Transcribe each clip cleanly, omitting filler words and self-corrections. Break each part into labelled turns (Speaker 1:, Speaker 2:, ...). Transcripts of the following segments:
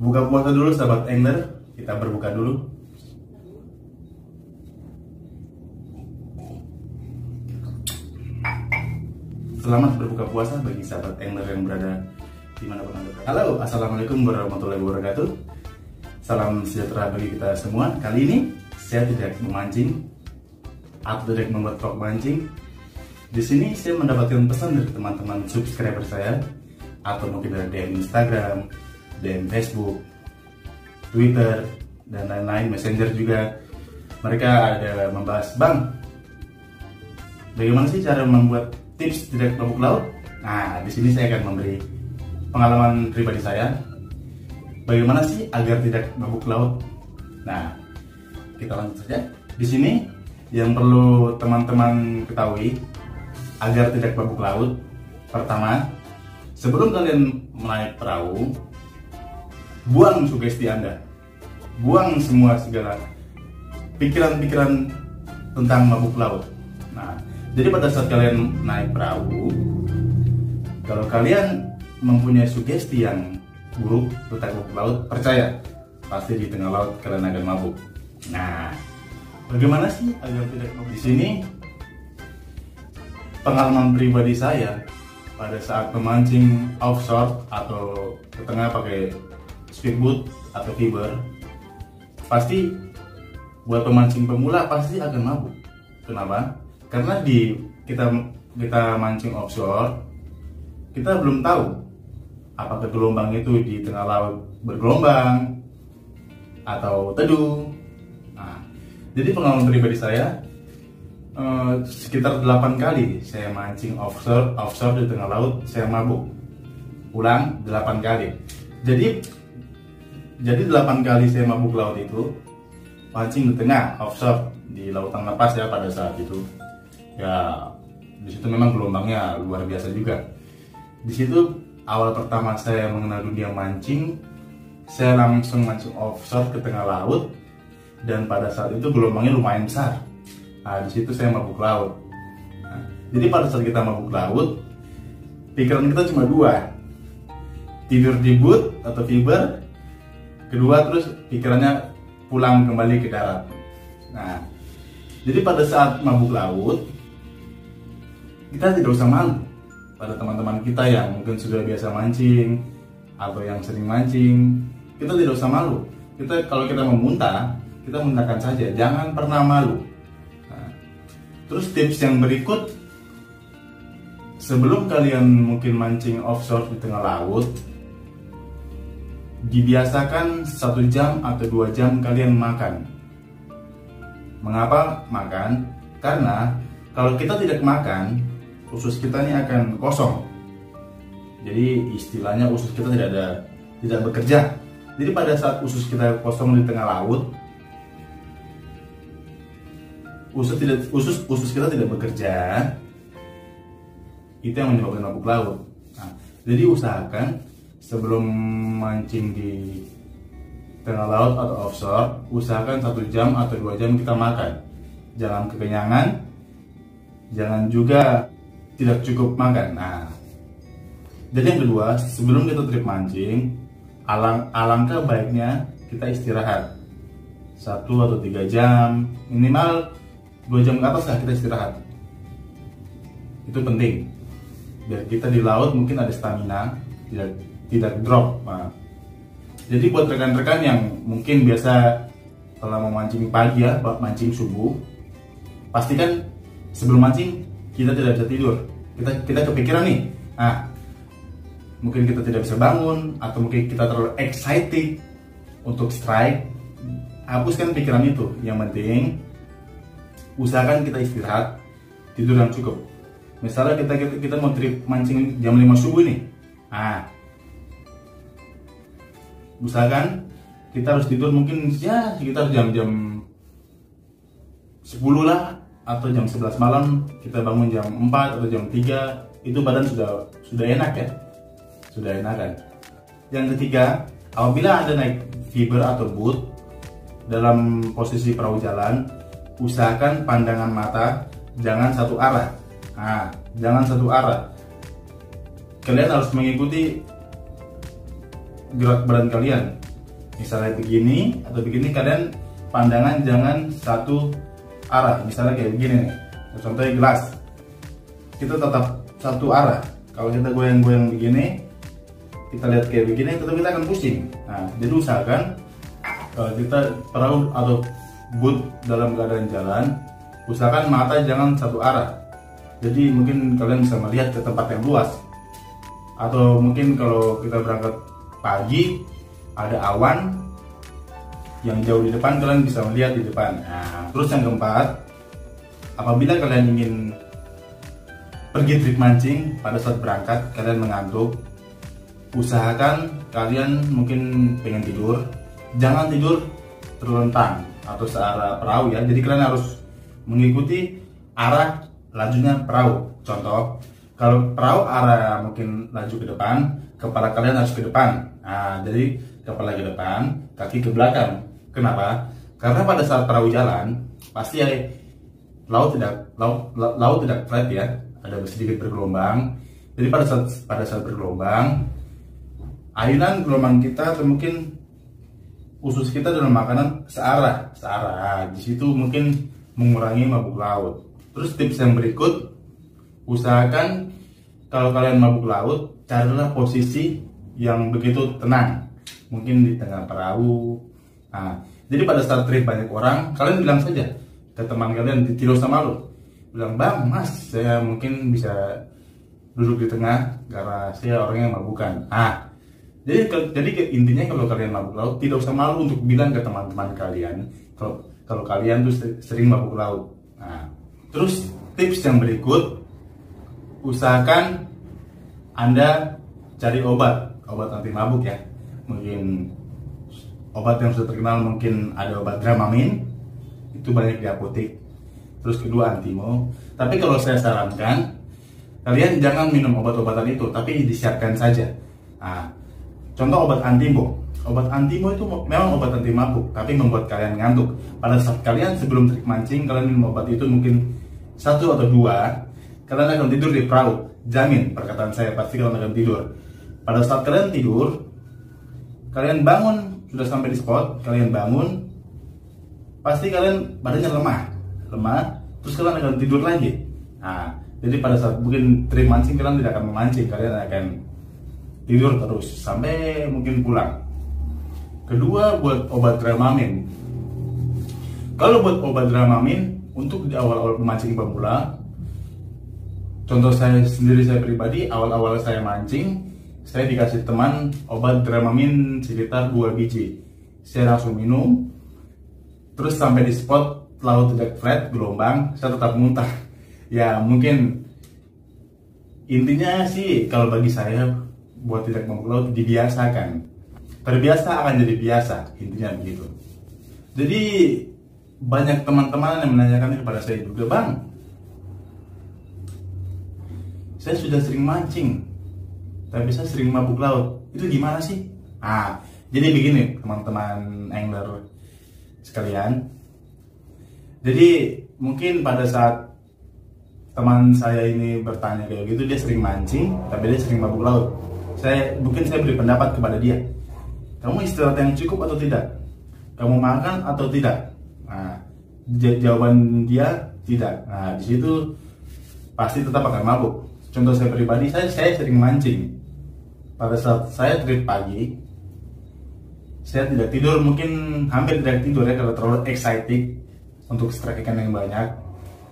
Speaker 1: Buka puasa dulu sahabat angler, kita berbuka dulu. Selamat berbuka puasa bagi sahabat angler yang berada dimanapun Anda berada. Halo, assalamualaikum warahmatullahi wabarakatuh. Salam sejahtera bagi kita semua. Kali ini saya tidak memancing atau tidak membuat vlog mancing. Di sini saya mendapatkan pesan dari teman-teman subscriber saya, atau mungkin dari DM Instagram, DM Facebook, Twitter, dan lain-lain, Messenger juga. Mereka ada membahas, "Bang, bagaimana sih cara membuat tips tidak mabuk laut?" Nah, di sini saya akan memberi pengalaman pribadi saya. Bagaimana sih agar tidak mabuk laut? Nah, kita lanjut saja. Di sini yang perlu teman-teman ketahui agar tidak mabuk laut, pertama, sebelum kalian menaik perahu, buang sugesti Anda, buang semua segala pikiran-pikiran tentang mabuk laut. Nah, jadi pada saat kalian naik perahu, kalau kalian mempunyai sugesti yang buruk tentang mabuk laut, percaya pasti di tengah laut kalian akan mabuk. Nah, bagaimana sih agar tidak mabuk? Di sini pengalaman pribadi saya pada saat memancing offshore atau ke tengah pakai speedboat atau fiber, pasti buat pemancing pemula pasti akan mabuk. Kenapa? Karena kita mancing offshore, kita belum tahu apakah gelombang itu di tengah laut bergelombang atau teduh. Nah, jadi pengalaman pribadi saya, sekitar 8 kali saya mancing offshore di tengah laut, saya mabuk. Ulang, 8 kali. Jadi 8 kali saya mabuk laut itu mancing di tengah offshore di lautan lepas ya pada saat itu. Ya, di situ memang gelombangnya luar biasa juga. Di situ awal pertama saya mengenal dunia mancing, saya langsung mancing offshore ke tengah laut, dan pada saat itu gelombangnya lumayan besar. Nah, di situ saya mabuk laut. Nah, jadi pada saat kita mabuk laut, pikiran kita cuma dua: tidur di boat atau fiber. Kedua, terus pikirannya pulang kembali ke darat. Nah, jadi pada saat mabuk laut, kita tidak usah malu. Pada teman-teman kita yang mungkin sudah biasa mancing atau yang sering mancing, kita tidak usah malu. Kalau kita memuntah, kita muntahkan saja, jangan pernah malu. Terus tips yang berikut, sebelum kalian mungkin mancing offshore di tengah laut, dibiasakan 1 jam atau 2 jam kalian makan. Mengapa makan? Karena kalau kita tidak makan, usus kita ini akan kosong. Jadi istilahnya usus kita tidak bekerja. Jadi pada saat usus kita kosong di tengah laut, usus kita tidak bekerja, itu yang menyebabkan mabuk laut. Nah, jadi usahakan sebelum mancing di tengah laut atau offshore, usahakan 1 jam atau 2 jam kita makan. Jangan kekenyangan, jangan juga tidak cukup makan. Nah, jadi yang kedua, sebelum kita trip mancing, alangkah baiknya kita istirahat 1 atau 3 jam, minimal 2 jam ke atas lah kita istirahat. Itu penting biar kita di laut mungkin ada stamina, tidak drop. Nah, jadi buat rekan-rekan yang mungkin biasa kalau mau mancing pagi ya, mancing subuh, pastikan sebelum mancing kita tidak bisa tidur. Kita kepikiran nih, nah mungkin kita tidak bisa bangun, atau mungkin kita terlalu excited untuk strike. Hapuskan pikiran itu. Yang penting usahakan kita istirahat, tidur yang cukup. Misalnya kita mau trip mancing jam 5 subuh nih, nah usahakan kita harus tidur mungkin ya sekitar jam 10 lah, atau jam 11 malam. Kita bangun jam 4 atau jam 3, itu badan sudah enak ya, sudah enak kan. Yang ketiga, apabila Anda naik fiber atau boat dalam posisi perahu jalan, usahakan pandangan mata jangan satu arah. Nah, jangan satu arah. Kalian harus mengikuti gerak badan kalian. Misalnya begini atau begini, kalian pandangan jangan satu arah. Misalnya kayak begini nih, contohnya gelas, kita tetap satu arah. Kalau kita goyang-goyang begini, kita lihat kayak begini, tetap kita akan pusing. Nah, jadi usahakan kalau kita perahu atau boot dalam keadaan jalan, usahakan mata jangan satu arah. Jadi mungkin kalian bisa melihat ke tempat yang luas. Atau mungkin kalau kita berangkat pagi, ada awan yang jauh di depan, kalian bisa melihat di depan. Nah, terus yang keempat, apabila kalian ingin pergi trip mancing pada saat berangkat, kalian mengantuk, usahakan kalian mungkin pengen tidur, jangan tidur terlentang atau searah perahu ya. Jadi kalian harus mengikuti arah lajunya perahu. Contoh, kalau perahu arah mungkin laju ke depan, kepala kalian harus ke depan. Nah, jadi kepala ke depan, kaki ke belakang. Kenapa? Karena pada saat perahu jalan, pasti laut tidak flat ya, ada sedikit bergelombang. Jadi pada saat bergelombang, airan gelombang kita atau mungkin usus kita dalam makanan searah. Di situ mungkin mengurangi mabuk laut. Terus tips yang berikut, usahakan kalau kalian mabuk laut, carilah posisi yang begitu tenang, mungkin di tengah perahu. Nah, jadi pada saat trip banyak orang, kalian bilang saja ke teman kalian, tidak usah malu, bilang, "Bang, Mas, saya mungkin bisa duduk di tengah karena saya orang yang mabukan." Nah, jadi intinya kalau kalian mabuk laut, tidak usah malu untuk bilang ke teman-teman kalian kalau kalian tuh sering mabuk laut. Nah, terus tips yang berikut, usahakan Anda cari obat anti mabuk ya. Mungkin obat yang sudah terkenal, mungkin ada obat Dramamine, itu banyak di apotek. Terus kedua Antimo. Tapi kalau saya sarankan, kalian jangan minum obat-obatan itu, tapi disiapkan saja. Nah, contoh obat Antimo. Obat Antimo itu memang obat anti mabuk, tapi membuat kalian ngantuk. Pada saat kalian sebelum trik mancing, kalian minum obat itu mungkin 1 atau 2, kalian akan tidur di perahu. Jamin, perkataan saya, pasti kalian akan tidur. Pada saat kalian tidur, kalian bangun, sudah sampai di spot, kalian bangun, pasti kalian badannya lemah, terus kalian akan tidur lagi. Nah, jadi pada saat mungkin trik mancing, kalian tidak akan memancing, kalian akan tidur terus sampai mungkin pulang. Kedua, buat obat Dramamine. Kalau buat obat Dramamine untuk di awal-awal pemancing pemula, contoh saya sendiri, saya pribadi, awal-awal saya mancing, saya dikasih teman obat Dramamine sekitar 2 biji. Saya langsung minum, terus sampai di spot laut tidak flat, gelombang, saya tetap muntah. Ya mungkin intinya sih kalau bagi saya, buat tidak mabuk laut dibiasakan. Terbiasa akan jadi biasa, intinya begitu. Jadi banyak teman-teman yang menanyakan kepada saya juga, "Bang, saya sudah sering mancing, tapi saya sering mabuk laut, itu gimana sih?" Nah, jadi begini teman-teman angler sekalian. Jadi mungkin pada saat teman saya ini bertanya kayak gitu, dia sering mancing, tapi dia sering mabuk laut. Mungkin saya beri pendapat kepada dia, "Kamu istirahat yang cukup atau tidak? Kamu makan atau tidak?" Nah, jawaban dia tidak. Nah, di situ pasti tetap akan mabuk. Contoh saya pribadi, saya sering mancing. Pada saat saya trip pagi, saya tidak tidur, mungkin hampir tidak tidur ya, kalau terlalu excited untuk strike ikan yang banyak.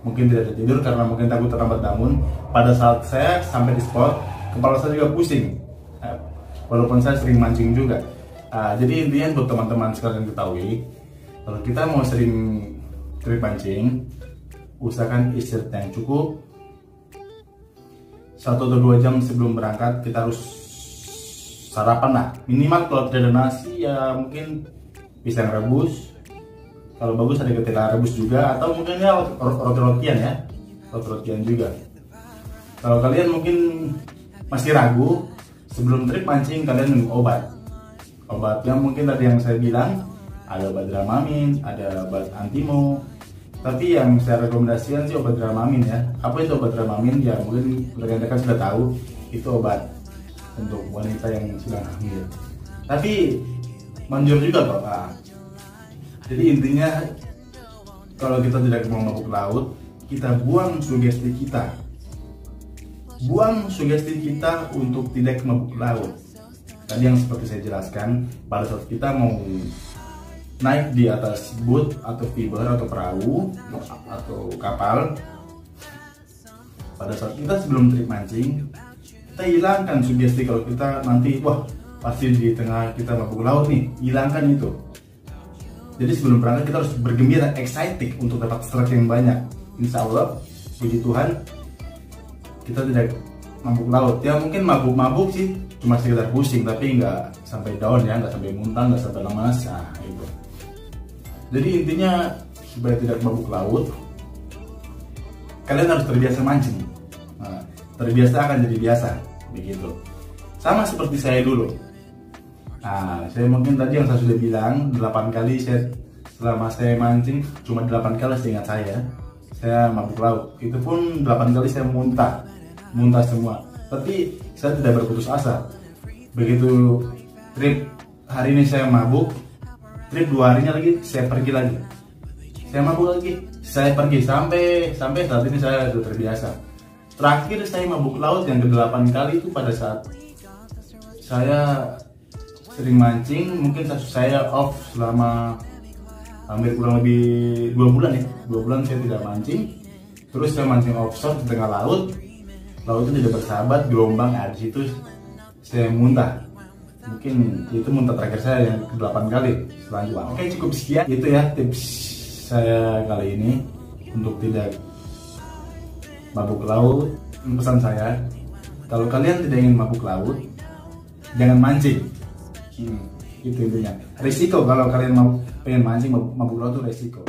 Speaker 1: Mungkin tidak tidur karena mungkin takut terlambat bangun. Pada saat saya sampai di spot, kepala saya juga pusing. Walaupun saya sering mancing juga. Jadi intinya untuk teman-teman sekalian ketahui, kalau kita mau sering trip mancing, usahakan istirahat yang cukup. 1 atau 2 jam sebelum berangkat kita harus sarapan lah. Minimal kalau tidak ada nasi ya mungkin pisang rebus. Kalau bagus ada ketela rebus juga, atau mungkin ya roti-rotian ya. Roti-rotian juga. Kalau kalian mungkin masih ragu, sebelum trip mancing kalian minum obat. Obat yang mungkin tadi yang saya bilang, ada obat Dramamine, ada obat Antimo. Tapi yang saya rekomendasikan sih obat Dramamine ya. Apa itu obat Dramamine? Ya mungkin rekan-rekan sudah tahu, itu obat untuk wanita yang sedang hamil. Tapi manjur juga kok. Nah, jadi intinya kalau kita tidak mau mabuk laut, kita buang sugesti kita. Buang sugesti kita untuk tidak mabuk laut. Tadi yang seperti saya jelaskan, pada saat kita mau naik di atas boat atau fiber atau perahu atau kapal, pada saat kita sebelum trip mancing, kita hilangkan sugesti kalau kita nanti wah pasti di tengah kita mabuk laut nih, hilangkan itu. Jadi sebelum berangkat kita harus bergembira, excited untuk dapat strike yang banyak. Insya Allah, puji Tuhan, kita tidak mabuk laut. Ya mungkin mabuk-mabuk sih, cuma sekedar pusing, tapi nggak sampai down ya, nggak sampai muntah, nggak sampai lemas. Nah itu. Jadi intinya supaya tidak mabuk laut, kalian harus terbiasa mancing. Nah, terbiasa akan jadi biasa, begitu. Sama seperti saya dulu. Nah, saya mungkin tadi yang saya sudah bilang 8 kali selama saya mancing, cuma 8 kali seingat saya mabuk laut. Itu pun 8 kali saya muntah semua. Tapi saya tidak berputus asa. Begitu trip hari ini saya mabuk, trip 2 harinya lagi saya pergi lagi. Saya mabuk lagi, saya pergi sampai saat ini saya sudah terbiasa. Terakhir saya mabuk laut yang ke-8 kali itu pada saat saya sering mancing, mungkin saya off selama hampir kurang lebih 2 bulan ya. 2 bulan saya tidak mancing. Terus saya mancing offshore di tengah laut. Laut itu tidak bersahabat, gelombang ada di situ saya muntah. Mungkin itu muntah terakhir saya yang ke-8 kali selanjutnya. Oke, cukup sekian. Itu ya tips saya kali ini untuk tidak mabuk laut. Pesan saya, kalau kalian tidak ingin mabuk laut, jangan mancing. Itu intinya. Risiko kalau kalian pengen mancing mabuk laut itu risiko.